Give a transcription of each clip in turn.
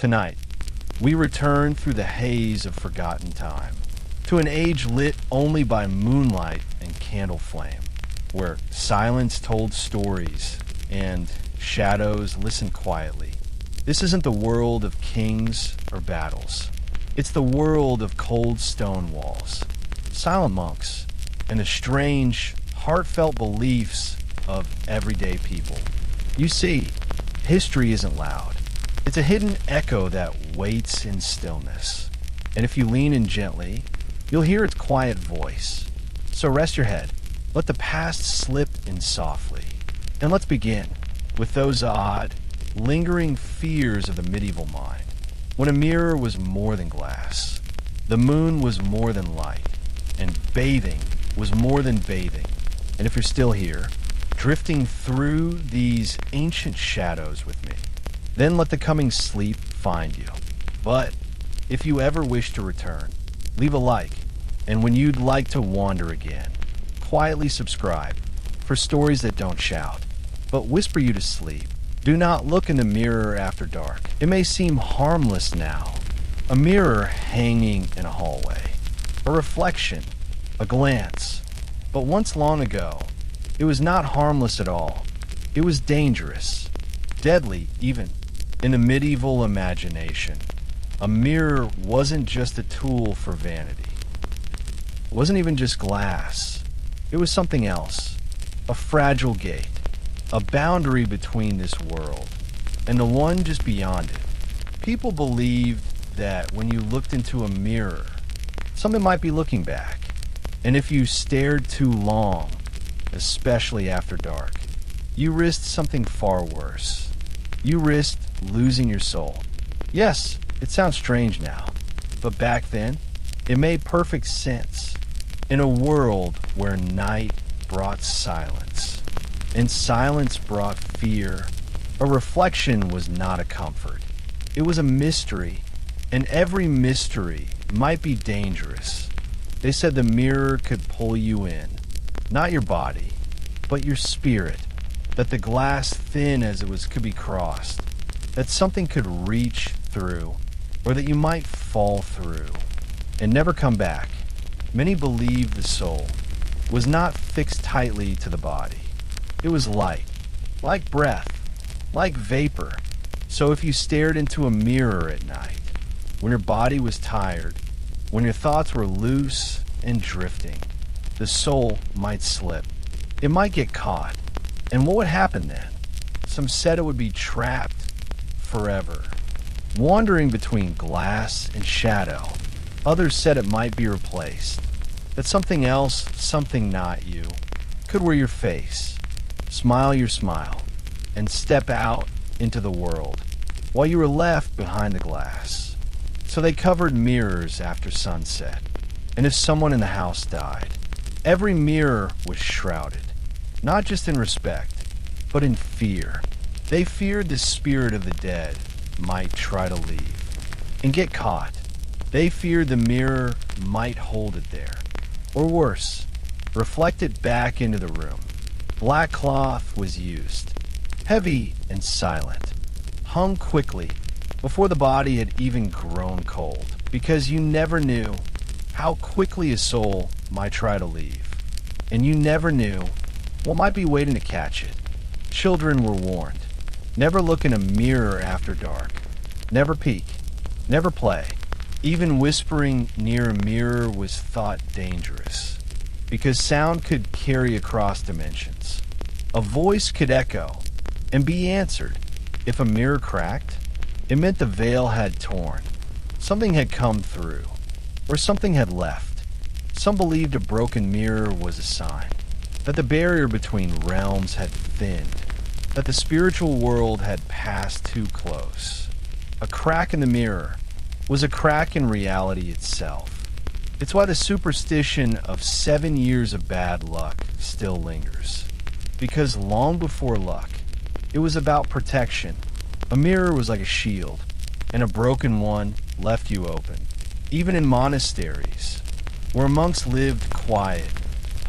Tonight, we return through the haze of forgotten time to an age lit only by moonlight and candle flame, where silence told stories and shadows listened quietly. This isn't the world of kings or battles. It's the world of cold stone walls, silent monks, and the strange, heartfelt beliefs of everyday people. You see, history isn't loud. It's a hidden echo that waits in stillness. And if you lean in gently, you'll hear its quiet voice. So rest your head, let the past slip in softly. And let's begin with those odd, lingering fears of the medieval mind. When a mirror was more than glass, the moon was more than light, and bathing was more than bathing. And if you're still here, drifting through these ancient shadows with me, then let the coming sleep find you. But if you ever wish to return, leave a like, and when you'd like to wander again, quietly subscribe for stories that don't shout, but whisper you to sleep. Do not look in the mirror after dark. It may seem harmless now. A mirror hanging in a hallway. A reflection. A glance. But once long ago, it was not harmless at all. It was dangerous. Deadly, even. In the medieval imagination, a mirror wasn't just a tool for vanity. It wasn't even just glass. It was something else. A fragile gate. A boundary between this world and the one just beyond it. People believed that when you looked into a mirror, something might be looking back. And if you stared too long, especially after dark, you risked something far worse. You risked losing your soul. Yes, it sounds strange now, but back then, it made perfect sense. In a world where night brought silence, and silence brought fear, a reflection was not a comfort. It was a mystery, and every mystery might be dangerous. They said the mirror could pull you in, not your body, but your spirit, that the glass, thin as it was, could be crossed, that something could reach through, or that you might fall through, and never come back. Many believed the soul was not fixed tightly to the body. It was light, like breath, like vapor. So if you stared into a mirror at night, when your body was tired, when your thoughts were loose and drifting, the soul might slip. It might get caught. And what would happen then? Some said it would be trapped forever, wandering between glass and shadow. Others said it might be replaced, that something else, something not you, could wear your face, smile your smile, and step out into the world, while you were left behind the glass. So they covered mirrors after sunset, and if someone in the house died, every mirror was shrouded, not just in respect, but in fear. They feared the spirit of the dead might try to leave and get caught. They feared the mirror might hold it there, or worse, reflect it back into the room. Black cloth was used, heavy and silent, hung quickly before the body had even grown cold, because you never knew how quickly a soul might try to leave, and you never knew what might be waiting to catch it. Children were warned, never look in a mirror after dark, never peek, never play. Even whispering near a mirror was thought dangerous, because sound could carry across dimensions. A voice could echo and be answered. If a mirror cracked, it meant the veil had torn, something had come through, or something had left. Some believed a broken mirror was a sign that the barrier between realms had thinned, that the spiritual world had passed too close. A crack in the mirror was a crack in reality itself. It's why the superstition of 7 years of bad luck still lingers. Because long before luck, it was about protection. A mirror was like a shield, and a broken one left you open. Even in monasteries, where monks lived quiet,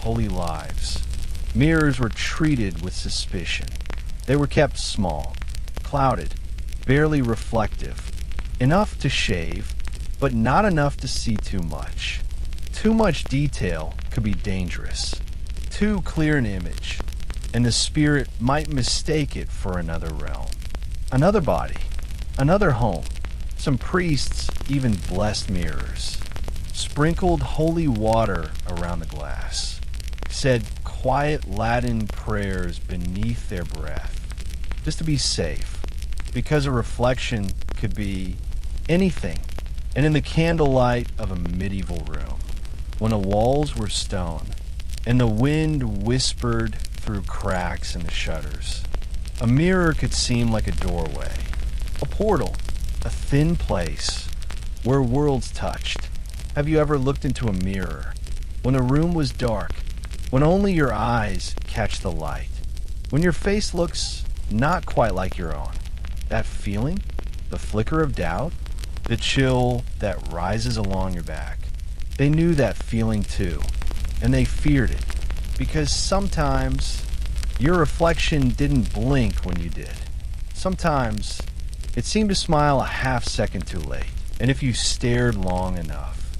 holy lives, mirrors were treated with suspicion. They were kept small, clouded, barely reflective, Enough to shave, but not enough to see too much. Too much detail could be dangerous. Too clear an image, and the spirit might mistake it for another realm, another body, another home. Some priests even blessed mirrors, sprinkled holy water around the glass, said quiet Latin prayers beneath their breath, just to be safe, because a reflection could be anything. And in the candlelight of a medieval room, when the walls were stone, and the wind whispered through cracks in the shutters, a mirror could seem like a doorway, a portal, a thin place where worlds touched. Have you ever looked into a mirror when the room was dark, when only your eyes catch the light, when your face looks not quite like your own? That feeling, the flicker of doubt, the chill that rises along your back. They knew that feeling too, and they feared it, because sometimes your reflection didn't blink when you did. Sometimes it seemed to smile a half second too late, and if you stared long enough,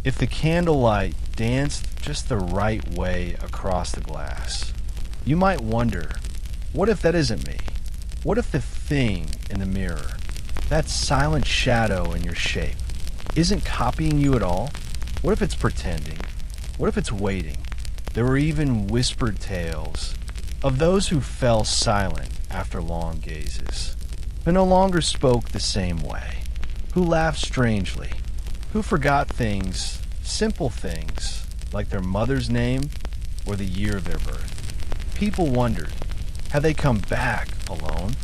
if the candlelight danced just the right way across the glass, you might wonder, what if that isn't me? What if the thing in the mirror, that silent shadow in your shape, isn't copying you at all? What if it's pretending? What if it's waiting? There were even whispered tales of those who fell silent after long gazes, who no longer spoke the same way, who laughed strangely, who forgot things, simple things, like their mother's name or the year of their birth. People wondered, had they come back alone,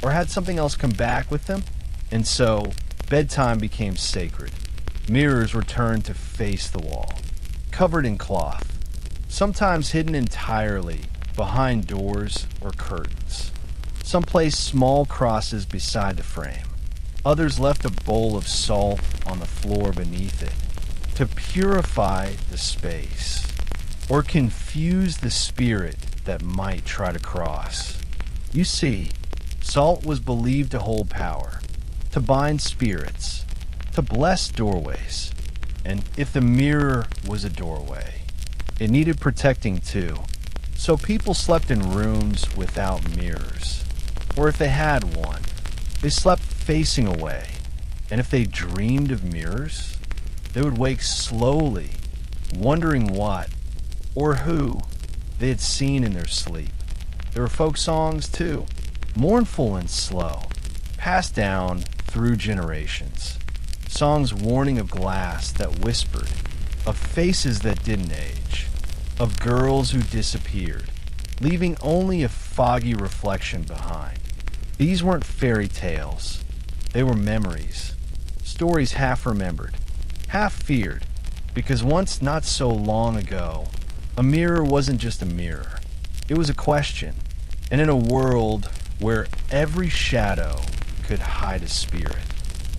or had something else come back with them? And so, bedtime became sacred. Mirrors were turned to face the wall, covered in cloth, sometimes hidden entirely behind doors or curtains. Some placed small crosses beside the frame. Others left a bowl of salt on the floor beneath it to purify the space or confuse the spirit that might try to cross. You see, salt was believed to hold power, to bind spirits, to bless doorways. And if the mirror was a doorway, it needed protecting too. So people slept in rooms without mirrors. Or if they had one, they slept facing away. And if they dreamed of mirrors, they would wake slowly, wondering what or who they had seen in their sleep. There were folk songs too, mournful and slow, passed down through generations. Songs warning of glass that whispered, of faces that didn't age, of girls who disappeared, leaving only a foggy reflection behind. These weren't fairy tales. They were memories, stories half remembered, half feared, because once not so long ago, a mirror wasn't just a mirror. It was a question, and in a world where every shadow could hide a spirit,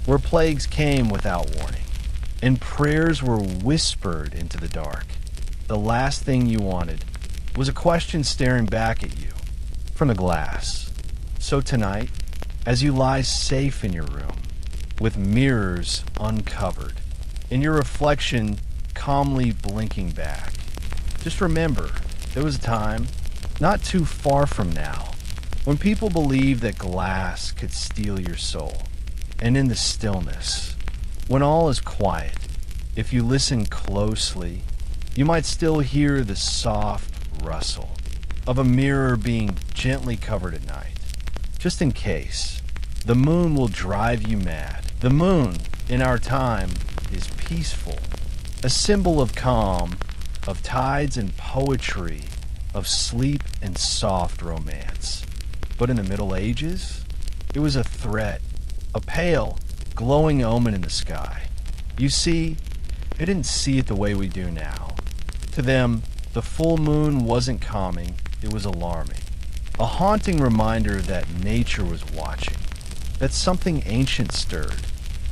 where plagues came without warning, and prayers were whispered into the dark, the last thing you wanted was a question staring back at you from the glass. So tonight, as you lie safe in your room, with mirrors uncovered, and your reflection calmly blinking back, just remember, there was a time, not too far from now, when people believed that glass could steal your soul. And in the stillness, when all is quiet, if you listen closely, you might still hear the soft rustle of a mirror being gently covered at night. Just in case, the moon will drive you mad. The moon, in our time, is peaceful, a symbol of calm, of tides and poetry, of sleep and soft romance. But in the Middle Ages, it was a threat, a pale, glowing omen in the sky. You see, they didn't see it the way we do now. To them, the full moon wasn't calming, it was alarming. A haunting reminder that nature was watching, that something ancient stirred.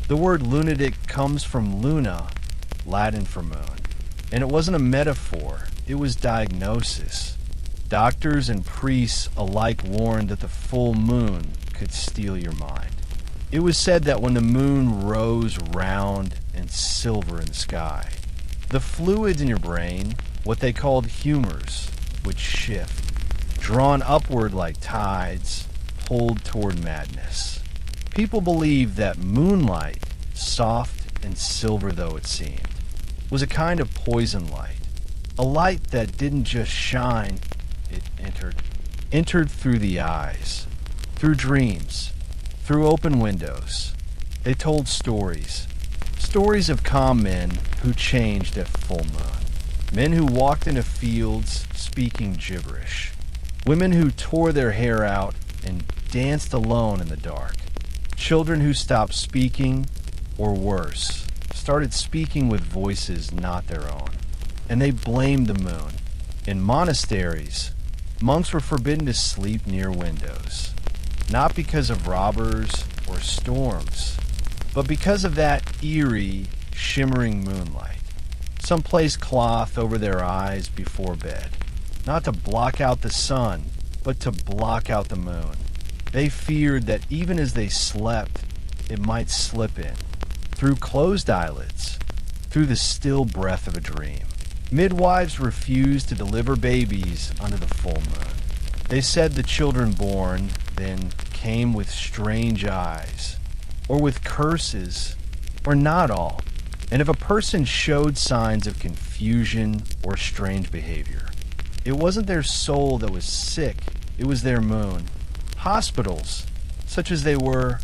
The word lunatic comes from luna, Latin for moon, and it wasn't a metaphor, it was diagnosis. Doctors and priests alike warned that the full moon could steal your mind. It was said that when the moon rose round and silver in the sky, the fluids in your brain, what they called humors, would shift, drawn upward like tides, pulled toward madness. People believed that moonlight, soft and silver though it seemed, was a kind of poison light, a light that didn't just shine, it entered through the eyes, through dreams, through open windows. They told stories of calm men who changed at full moon, men who walked into fields speaking gibberish, women who tore their hair out and danced alone in the dark, children who stopped speaking, or worse, started speaking with voices not their own, and they blamed the moon. In monasteries, monks were forbidden to sleep near windows, not because of robbers or storms, but because of that eerie, shimmering moonlight. Some placed cloth over their eyes before bed, not to block out the sun, but to block out the moon. They feared that even as they slept, it might slip in, through closed eyelids, through the still breath of a dream. Midwives refused to deliver babies under the full moon. They said the children born then came with strange eyes, or with curses, or not all. And if a person showed signs of confusion or strange behavior, it wasn't their soul that was sick, it was their moon. Hospitals, such as they were,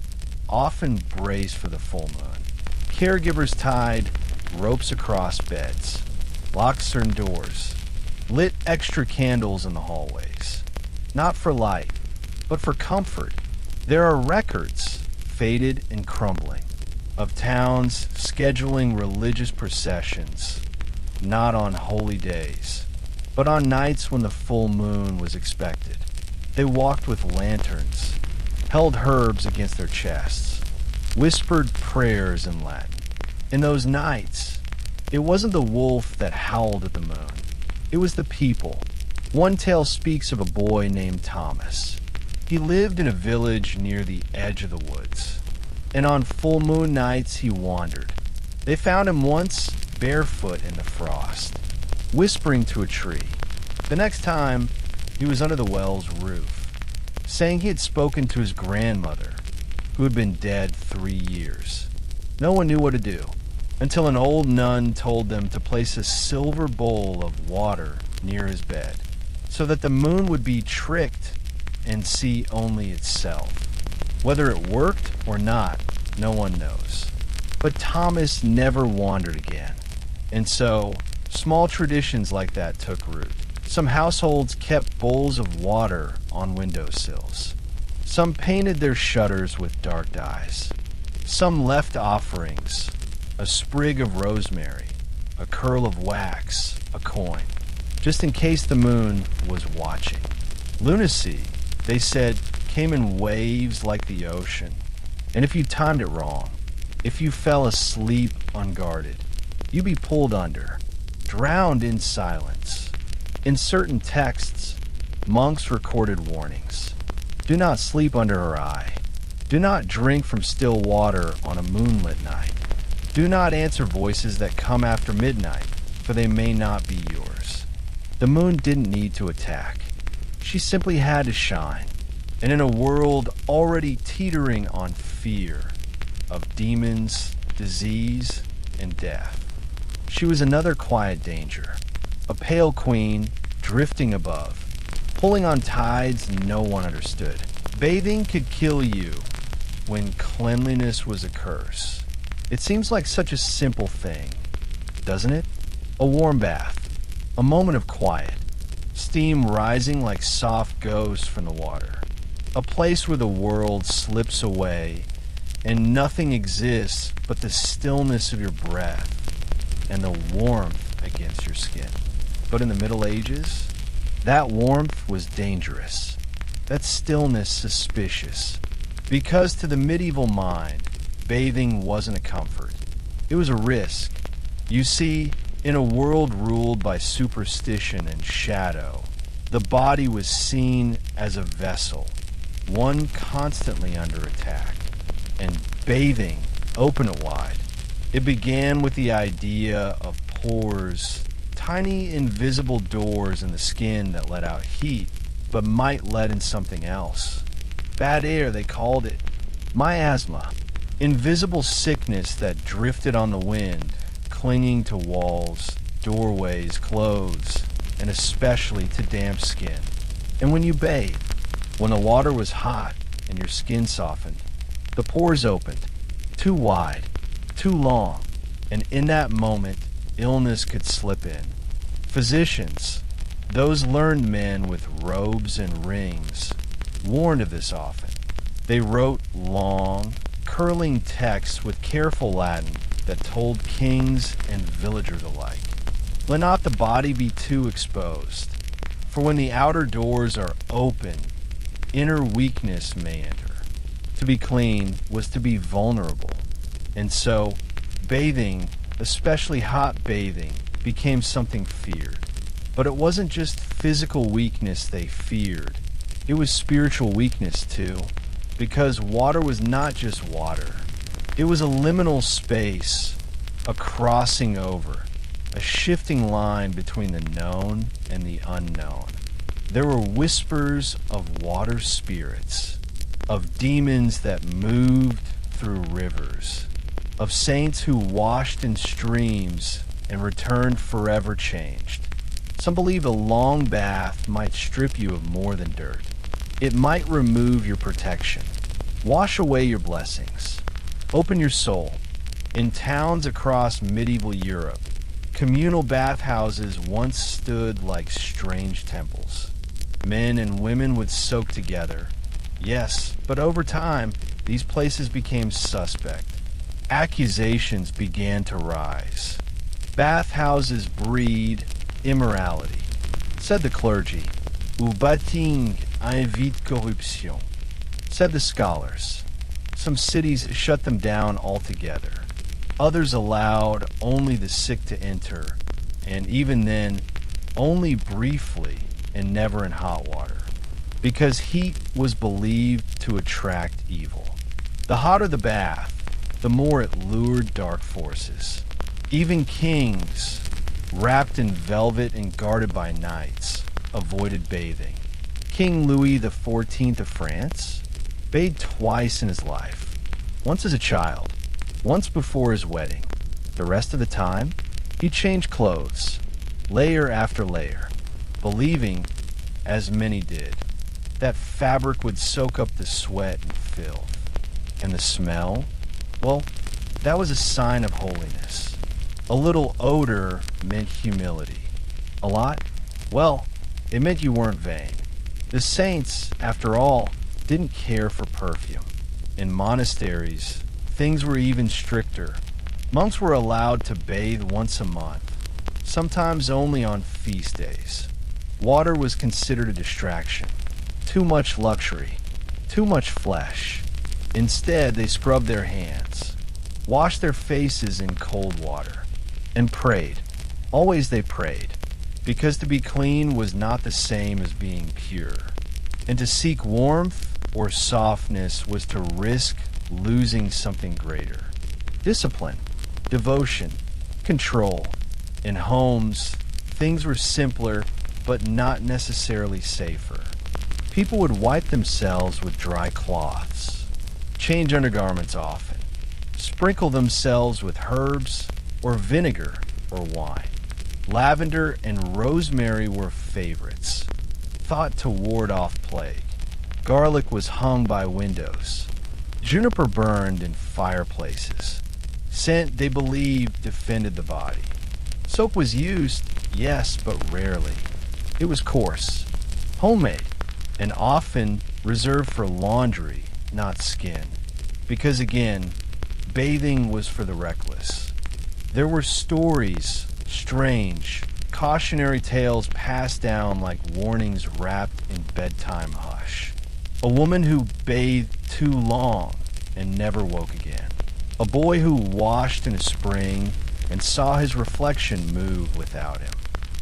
often braced for the full moon. Caregivers tied ropes across beds, locked certain doors, lit extra candles in the hallways. Not for light, but for comfort. There are records, faded and crumbling, of towns scheduling religious processions, not on holy days, but on nights when the full moon was expected. They walked with lanterns, held herbs against their chests, whispered prayers in Latin. In those nights, it wasn't the wolf that howled at the moon. It was the people. One tale speaks of a boy named Thomas. He lived in a village near the edge of the woods, and on full moon nights he wandered. They found him once barefoot in the frost, whispering to a tree. The next time, he was under the well's roof, saying he had spoken to his grandmother, who had been dead 3 years. No one knew what to do, until an old nun told them to place a silver bowl of water near his bed, so that the moon would be tricked and see only itself. Whether it worked or not, no one knows. But Thomas never wandered again, and so small traditions like that took root. Some households kept bowls of water on windowsills. Some painted their shutters with dark dyes. Some left offerings, a sprig of rosemary, a curl of wax, a coin, just in case the moon was watching. Lunacy, they said, came in waves like the ocean, and if you timed it wrong, if you fell asleep unguarded, you'd be pulled under, drowned in silence. In certain texts, monks recorded warnings. Do not sleep under her eye. Do not drink from still water on a moonlit night. Do not answer voices that come after midnight, for they may not be yours. The moon didn't need to attack. She simply had to shine. And in a world already teetering on fear of demons, disease, and death, she was another quiet danger. A pale queen drifting above, pulling on tides no one understood. Bathing could kill you when cleanliness was a curse. It seems like such a simple thing, doesn't it? A warm bath, a moment of quiet, steam rising like soft ghosts from the water, a place where the world slips away and nothing exists but the stillness of your breath and the warmth against your skin. But in the Middle Ages, that warmth was dangerous, that stillness suspicious, because to the medieval mind, bathing wasn't a comfort. It was a risk. You see, in a world ruled by superstition and shadow, the body was seen as a vessel, one constantly under attack. and bathing open it wide. It began with the idea of pores, tiny invisible doors in the skin that let out heat, but might let in something else. Bad air, they called it. Miasma. Invisible sickness that drifted on the wind, clinging to walls, doorways, clothes, and especially to damp skin. And when you bathed, when the water was hot and your skin softened, the pores opened, too wide, too long, and in that moment, illness could slip in. Physicians, those learned men with robes and rings, warned of this often. They wrote long, curling texts with careful Latin that told kings and villagers alike, let not the body be too exposed, for when the outer doors are open, inner weakness may enter. To be clean was to be vulnerable, and so bathing, especially hot bathing, became something feared. But it wasn't just physical weakness they feared, it was spiritual weakness too, because water was not just water. It was a liminal space, a crossing over, a shifting line between the known and the unknown. There were whispers of water spirits, of demons that moved through rivers, of saints who washed in streams and returned forever changed. Some believe a long bath might strip you of more than dirt. It might remove your protection, wash away your blessings, open your soul. In towns across medieval Europe, communal bathhouses once stood like strange temples. Men and women would soak together. Yes, but over time, these places became suspect. Accusations began to rise. Bathhouses breed immorality, said the clergy. Ou bâtiment invite corruption, said the scholars. Some cities shut them down altogether. Others allowed only the sick to enter, and even then, only briefly and never in hot water, because heat was believed to attract evil. The hotter the bath, the more it lured dark forces. Even kings, wrapped in velvet and guarded by knights, avoided bathing. King Louis XIV of France bathed twice in his life, once as a child, once before his wedding. The rest of the time, he changed clothes, layer after layer, believing, as many did, that fabric would soak up the sweat and filth. And the smell? Well, that was a sign of holiness. A little odor meant humility. A lot? Well, it meant you weren't vain. The saints, after all, didn't care for perfume. In monasteries, things were even stricter. Monks were allowed to bathe once a month, sometimes only on feast days. Water was considered a distraction, too much luxury, too much flesh. Instead, they scrubbed their hands, washed their faces in cold water, and prayed. Always they prayed, because to be clean was not the same as being pure. And to seek warmth or softness was to risk losing something greater. Discipline, devotion, control. In homes, things were simpler, but not necessarily safer. People would wipe themselves with dry cloths, change undergarments often, sprinkle themselves with herbs or vinegar or wine. Lavender and rosemary were favorites, thought to ward off plague. Garlic was hung by windows. Juniper burned in fireplaces. Scent, they believed, defended the body. Soap was used, yes, but rarely. It was coarse, homemade, and often reserved for laundry, not skin. Because again, bathing was for the reckless. There were stories, strange, cautionary tales passed down like warnings wrapped in bedtime hush. A woman who bathed too long and never woke again. A boy who washed in a spring and saw his reflection move without him.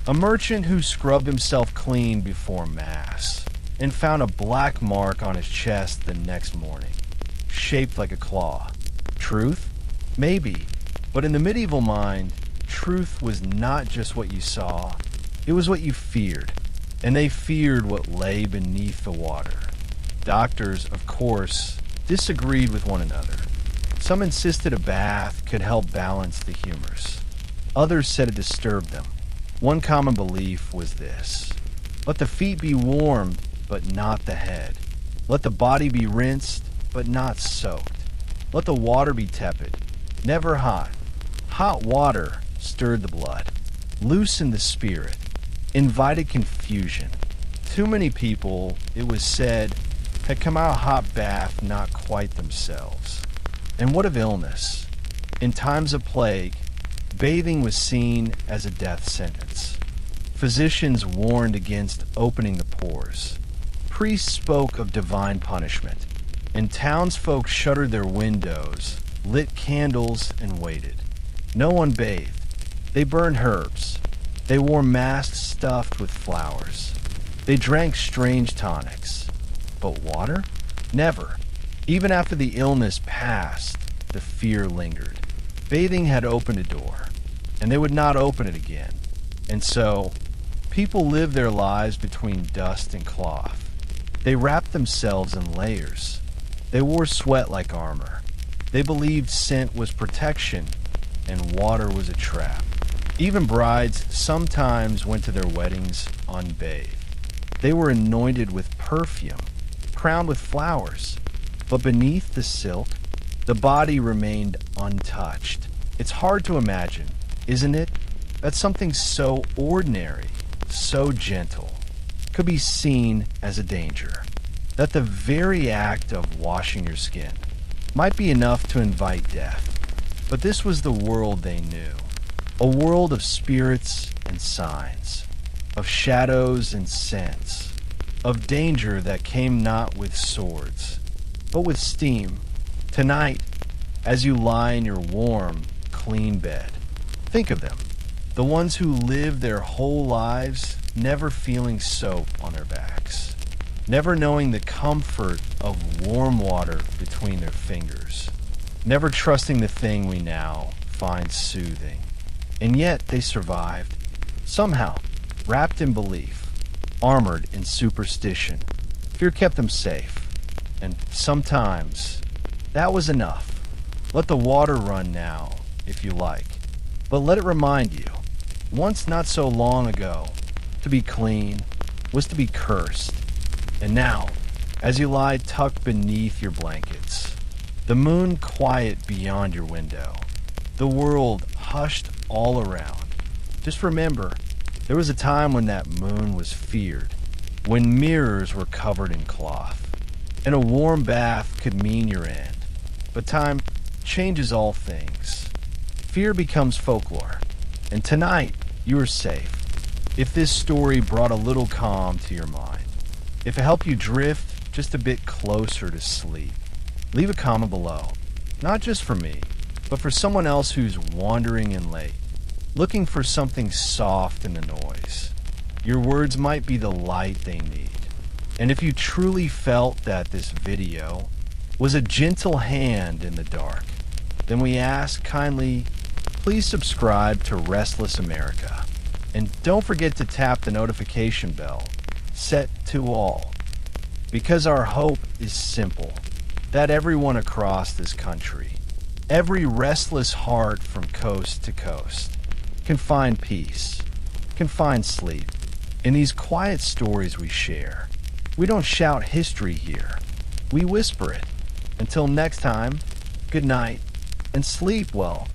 A merchant who scrubbed himself clean before Mass and found a black mark on his chest the next morning. shaped like a claw. Truth? Maybe. But in the medieval mind, truth was not just what you saw, it was what you feared. And they feared what lay beneath the water. Doctors, of course, disagreed with one another. Some insisted a bath could help balance the humors. Others said it disturbed them. One common belief was this: let the feet be warmed, but not the head. Let the body be rinsed, but not soaked. Let the water be tepid, never hot. Hot water stirred the blood, loosened the spirit, invited confusion. Too many people, it was said, had come out of a hot bath not quite themselves. And what of illness? In times of plague, bathing was seen as a death sentence. Physicians warned against opening the pores. Priests spoke of divine punishment, and townsfolk shuttered their windows, lit candles, and waited. No one bathed. They burned herbs. They wore masks stuffed with flowers. They drank strange tonics. But water? Never. Even after the illness passed, the fear lingered. Bathing had opened a door, and they would not open it again. And so, people lived their lives between dust and cloth. They wrapped themselves in layers. They wore sweat like armor. They believed scent was protection, and water was a trap. Even brides sometimes went to their weddings unbathed. They were anointed with perfume, crowned with flowers, but beneath the silk, the body remained untouched. It's hard to imagine, isn't it, that something so ordinary, so gentle, could be seen as a danger. That the very act of washing your skin might be enough to invite death. But this was the world they knew, a world of spirits and signs, of shadows and scents, of danger that came not with swords, but with steam. Tonight, as you lie in your warm, clean bed, think of them, the ones who live their whole lives never feeling soap on their backs, never knowing the comfort of warm water between their fingers, never trusting the thing we now find soothing. And yet they survived, somehow, wrapped in belief, armored in superstition. Fear kept them safe, and sometimes that was enough. Let the water run now, if you like, but let it remind you, once not so long ago, to be clean was to be cursed. And now, as you lie tucked beneath your blankets, the moon quiet beyond your window, the world hushed all around, just remember, there was a time when that moon was feared, when mirrors were covered in cloth, and a warm bath could mean your end. But time changes all things. Fear becomes folklore, and tonight you are safe. If this story brought a little calm to your mind, if it helped you drift just a bit closer to sleep, leave a comment below, not just for me, but for someone else who's wandering in late, looking for something soft in the noise. Your words might be the light they need. And if you truly felt that this video was a gentle hand in the dark, then we ask kindly, please subscribe to Restless America. And don't forget to tap the notification bell, set to all. Because our hope is simple, that everyone across this country, every restless heart from coast to coast, can find peace, can find sleep. In these quiet stories we share, we don't shout history here, we whisper it. Until next time, good night, and sleep well.